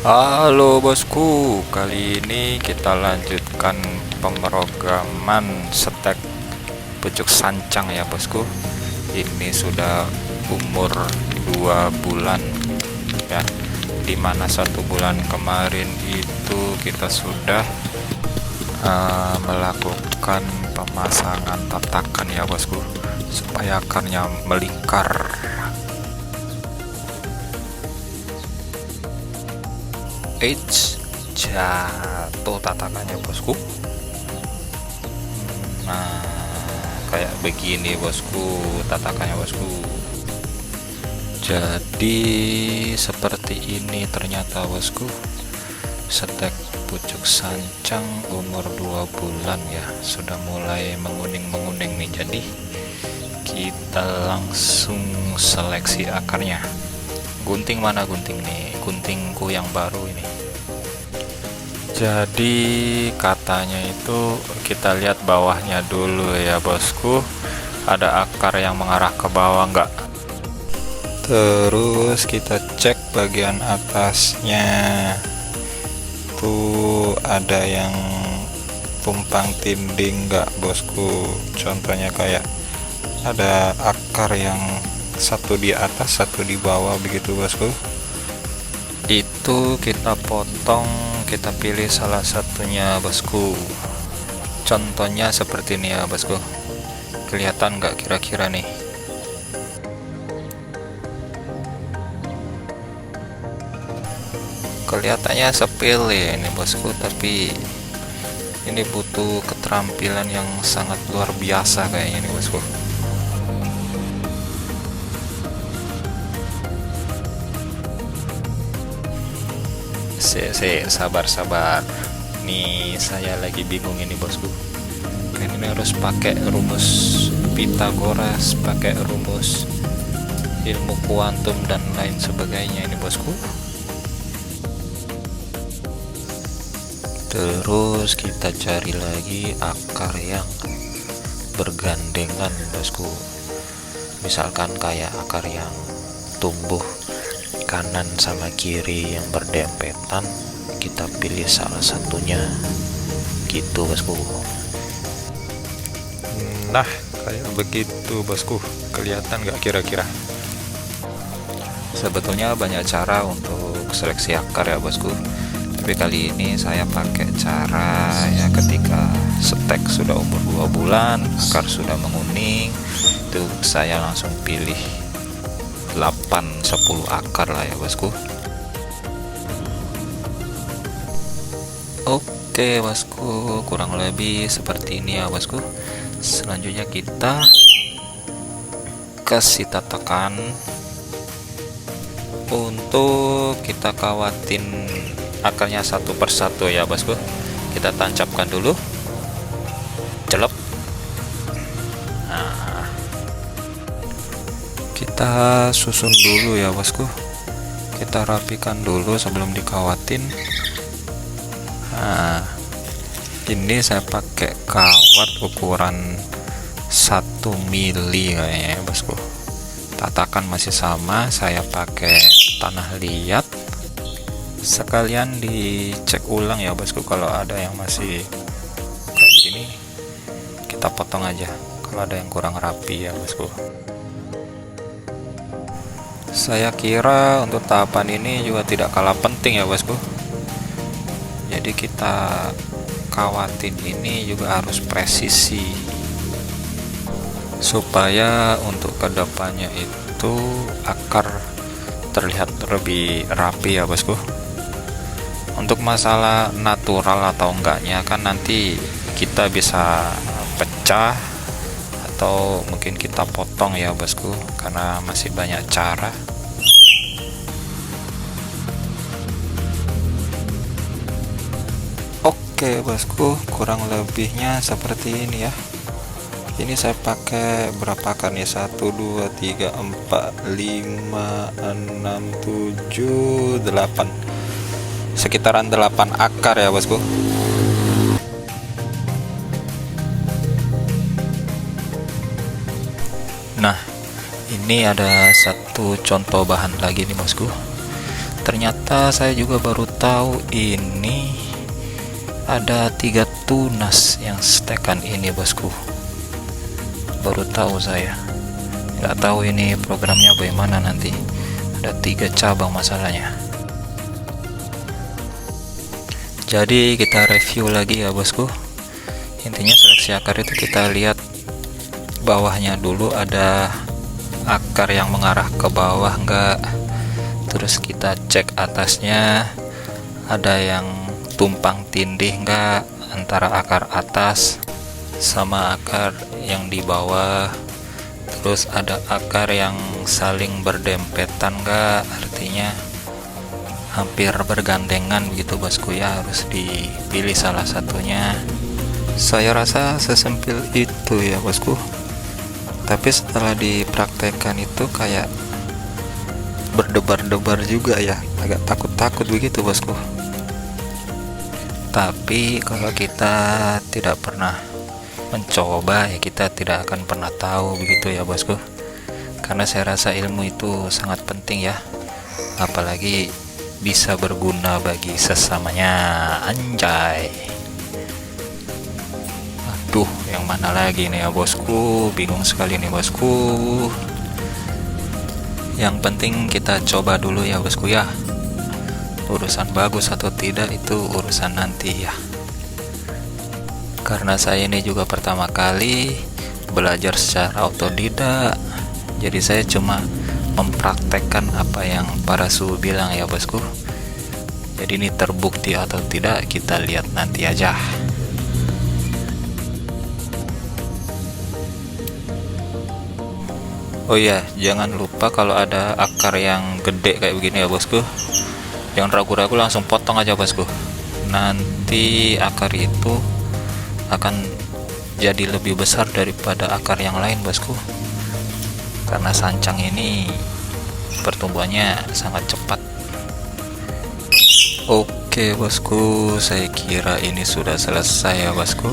Halo bosku, kali ini kita lanjutkan pemrograman stek pucuk sancang ya bosku. Ini sudah umur 2 bulan ya, dimana 1 bulan kemarin itu kita sudah melakukan pemasangan tatakan ya bosku, supaya akarnya melingkar. Jatuh tatakannya bosku. Nah, kayak begini bosku tatakannya bosku. Jadi seperti ini ternyata bosku, stek pucuk sancang umur 2 bulan ya, sudah mulai menguning-menguning nih. Jadi kita langsung seleksi akarnya. Gunting mana gunting nih? Guntingku yang baru ini. Jadi katanya itu kita lihat bawahnya dulu ya bosku, ada akar yang mengarah ke bawah enggak? Terus kita cek bagian atasnya, tuh ada yang tumpang tindih enggak bosku? Contohnya kayak ada akar yang satu di atas satu di bawah begitu bosku. Itu kita potong, kita pilih salah satunya bosku. Contohnya seperti ini ya bosku, kelihatan nggak kira-kira nih? Kelihatannya sepele ini bosku, tapi ini butuh keterampilan yang sangat luar biasa kayaknya nih bosku. Sabar nih, saya lagi bingung ini bosku. Ini harus pakai rumus Pythagoras, pakai rumus ilmu kuantum dan lain sebagainya ini bosku. Terus kita cari lagi akar yang bergandengan bosku, misalkan kayak akar yang tumbuh kanan sama kiri yang berdempetan, kita pilih salah satunya gitu bosku. Nah kayak begitu bosku, kelihatan nggak kira-kira? Sebetulnya banyak cara untuk seleksi akar ya bosku, tapi kali ini saya pakai cara ya, ketika stek sudah umur 2 bulan, akar sudah menguning, itu saya langsung pilih 8-10 akar lah ya bosku. Oke bosku, kurang lebih seperti ini ya bosku. Selanjutnya kita kasih tatakan untuk kita kawatin akarnya satu persatu ya bosku. Kita tancapkan dulu, celep. Nah, kita susun dulu ya bosku, kita rapikan dulu sebelum dikawatin. Nah, ini saya pakai kawat ukuran 1 mili kayaknya ya bosku. Tatakan masih sama, saya pakai tanah liat. Sekalian dicek ulang ya bosku, kalau ada yang masih kayak begini kita potong aja, kalau ada yang kurang rapi ya bosku. Saya kira untuk tahapan ini juga tidak kalah penting ya bosku. Jadi kita kawatin ini juga harus presisi, supaya untuk kedepannya itu akar terlihat lebih rapi ya bosku. Untuk masalah natural atau enggaknya kan nanti kita bisa pecah atau mungkin kita potong ya bosku, karena masih banyak cara. Oke bosku, kurang lebihnya seperti ini ya. Ini saya pakai berapa akar nih? 1 2 3 4 5 6 7 8, sekitaran 8 akar ya bosku. Nah, ini ada satu contoh bahan lagi nih bosku. ternyata saya juga baru tahu ini ada 3 tunas yang stekan ini bosku. Baru tahu saya, nggak tahu ini programnya bagaimana nanti. Ada 3 cabang masalahnya. Jadi kita review lagi ya bosku. Intinya seleksi akar itu kita lihat bawahnya dulu, ada akar yang mengarah ke bawah enggak. Terus kita cek atasnya ada yang tumpang tindih enggak antara akar atas sama akar yang di bawah. Terus ada akar yang saling berdempetan enggak, artinya hampir bergandengan begitu bosku ya. Harus dipilih salah satunya. Saya rasa sesimpel itu ya bosku, tapi setelah dipraktekkan itu kayak berdebar-debar juga ya, agak takut-takut begitu bosku. Tapi kalau kita tidak pernah mencoba ya kita tidak akan pernah tahu begitu ya bosku. Karena saya rasa ilmu itu sangat penting ya, apalagi bisa berguna bagi sesamanya. Anjay. Aduh, yang mana lagi nih ya bosku, bingung sekali nih bosku. Yang penting kita coba dulu ya bosku ya. Urusan bagus atau tidak itu urusan nanti ya. Karena saya ini juga pertama kali belajar secara otodidak, jadi saya cuma mempraktekkan apa yang para suhu bilang ya bosku. Jadi ini terbukti atau tidak kita lihat nanti aja. Oh iya, jangan lupa kalau ada akar yang gede kayak begini ya bosku, jangan ragu-ragu, langsung potong aja bosku. Nanti akar itu akan jadi lebih besar daripada akar yang lain bosku, karena sancang ini pertumbuhannya sangat cepat. Oke bosku, saya kira ini sudah selesai ya bosku.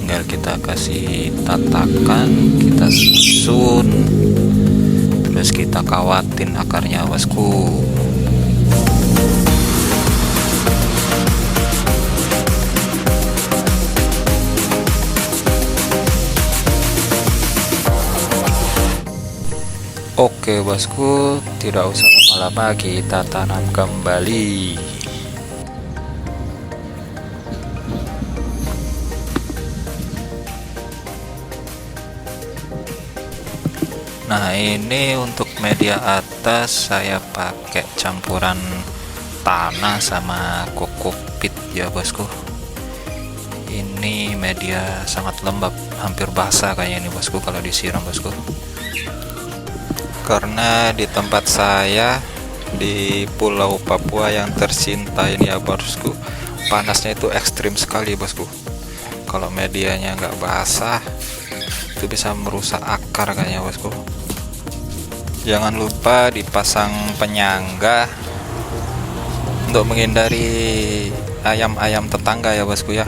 Tinggal kita kasih tatakan, kita susun, terus kita kawatin akarnya bosku. Oke bosku, tidak usah lama-lama, kita tanam kembali. Nah, ini untuk media atas saya pakai campuran tanah sama kokopit ya bosku. Ini media sangat lembab, hampir basah kayaknya ini bosku kalau disiram bosku. Karena di tempat saya di Pulau Papua yang tercinta ini ya bosku, panasnya itu ekstrim sekali bosku. Kalau medianya nggak basah itu bisa merusak akar kayaknya bosku. Jangan lupa dipasang penyangga untuk menghindari ayam-ayam tetangga ya bosku ya.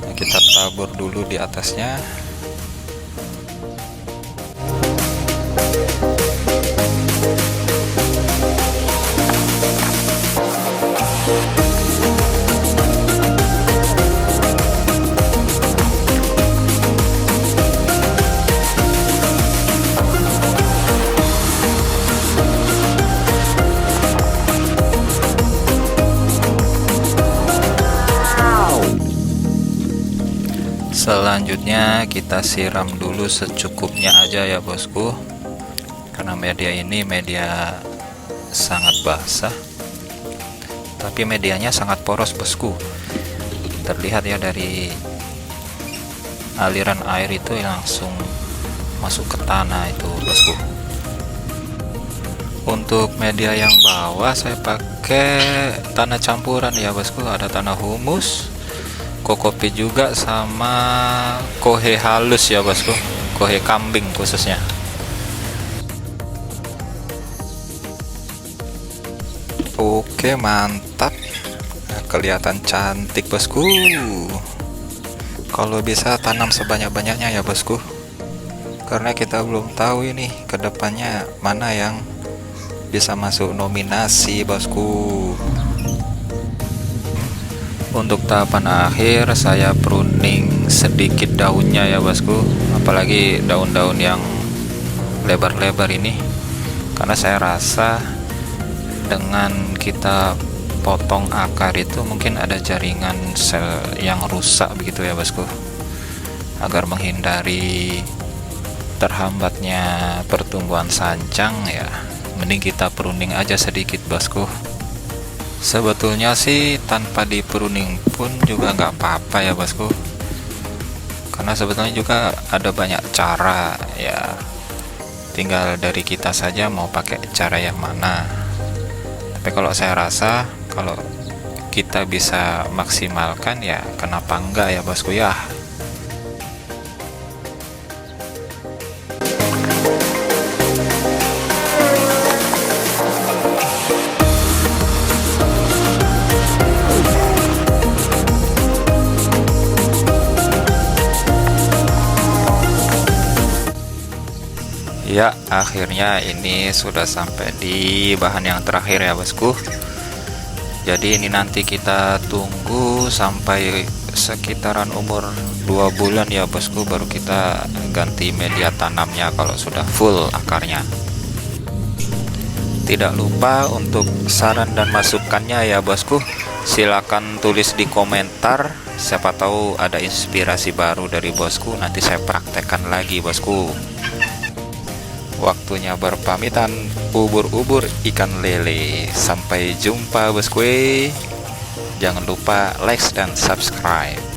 Nah, kita tabur dulu di atasnya. Selanjutnya kita siram dulu secukupnya aja ya bosku, karena media ini media sangat basah, tapi medianya sangat poros bosku. Terlihat ya dari aliran air itu langsung masuk ke tanah itu bosku. Untuk media yang bawah saya pakai tanah campuran ya bosku, ada tanah humus, kokopi juga, sama kohe halus ya bosku, kohe kambing khususnya. Oke, mantap. Nah, kelihatan cantik bosku. Kalau bisa tanam sebanyak-banyaknya ya bosku, karena kita belum tahu ini kedepannya mana yang bisa masuk nominasi bosku. Untuk tahapan akhir saya pruning sedikit daunnya ya bosku, apalagi daun-daun yang lebar-lebar ini, karena saya rasa dengan kita potong akar itu mungkin ada jaringan sel yang rusak begitu ya bosku. Agar menghindari terhambatnya pertumbuhan sancang ya, mending kita pruning aja sedikit bosku. Sebetulnya sih tanpa di pruning pun juga nggak apa-apa ya bosku, karena sebetulnya juga ada banyak cara ya, tinggal dari kita saja mau pakai cara yang mana. Tapi kalau saya rasa kalau kita bisa maksimalkan ya kenapa enggak ya bosku ya. Ya, akhirnya ini sudah sampai di bahan yang terakhir ya bosku. Jadi ini nanti kita tunggu sampai sekitaran umur 2 bulan ya bosku, baru kita ganti media tanamnya kalau sudah full akarnya. Tidak lupa untuk saran dan masukannya ya bosku, silakan tulis di komentar, siapa tahu ada inspirasi baru dari bosku, nanti saya praktekkan lagi bosku. Waktunya berpamitan, ubur-ubur ikan lele. Sampai jumpa bosku. Jangan lupa like dan subscribe.